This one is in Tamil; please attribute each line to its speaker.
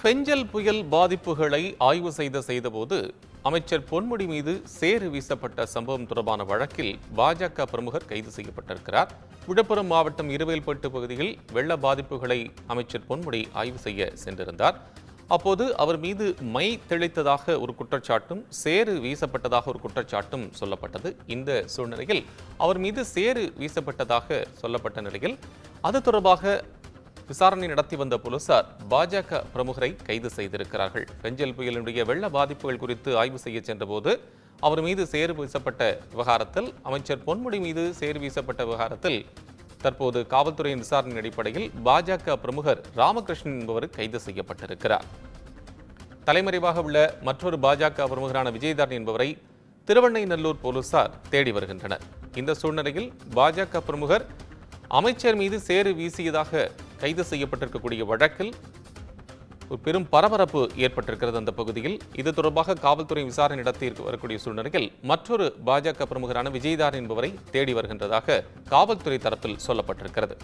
Speaker 1: பெஞ்சல் புயல் பாதிப்புகளை ஆய்வு செய்தபோது அமைச்சர் பொன்முடி மீது சேறு வீசப்பட்ட சம்பவம் தொடர்பான வழக்கில் பாஜக பிரமுகர் கைது செய்யப்பட்டிருக்கிறார். விழுப்புரம் மாவட்டம் இருவேல்பட்டு பகுதியில் வெள்ள பாதிப்புகளை அமைச்சர் பொன்முடி ஆய்வு செய்ய சென்றிருந்தார். அப்போது அவர் மீது மை தெளித்ததாக ஒரு குற்றச்சாட்டும் சேறு வீசப்பட்டதாக ஒரு குற்றச்சாட்டும் சொல்லப்பட்டது. இந்த சூழ்நிலையில் அவர் மீது சேறு வீசப்பட்டதாக சொல்லப்பட்ட நிலையில் அது தொடர்பாக விசாரணை நடத்தி வந்த போலீசார் பாஜக பிரமுகரை கைது செய்திருக்கிறார்கள். பெஞ்சல் புயலினுடைய வெள்ள பாதிப்புகள் குறித்து ஆய்வு செய்ய சென்றபோது அவர் மீது சேறு வீசப்பட்ட விவகாரத்தில், அமைச்சர் பொன்முடி மீது சேறு வீசப்பட்ட விவகாரத்தில் தற்போது காவல்துறையின் விசாரணை அடிப்படையில் பாஜக பிரமுகர் ராமகிருஷ்ணன் என்பவர் கைது செய்யப்பட்டிருக்கிறார். தலைமறைவாக உள்ள மற்றொரு பாஜக பிரமுகரான விஜயதாரணி என்பவரை திருவண்ணைநல்லூர் போலீசார் தேடி வருகின்றனர். இந்த சூழ்நிலையில் பாஜக பிரமுகர் அமைச்சர் மீது சேறு வீசியதாக கைது செய்யப்பட்டிருக்கக்கூடிய வழக்கில் ஒரு பெரும் பரபரப்பு ஏற்பட்டிருக்கிறது அந்த பகுதியில். இது தொடர்பாக காவல்துறை விசாரணை நடத்தி வரக்கூடிய சூழ்நிலையில் மற்றொரு பாஜக பிரமுகரான விஜயதாரணி என்பவரை தேடி வருகின்றதாக காவல்துறை தரப்பில் சொல்லப்பட்டிருக்கிறது.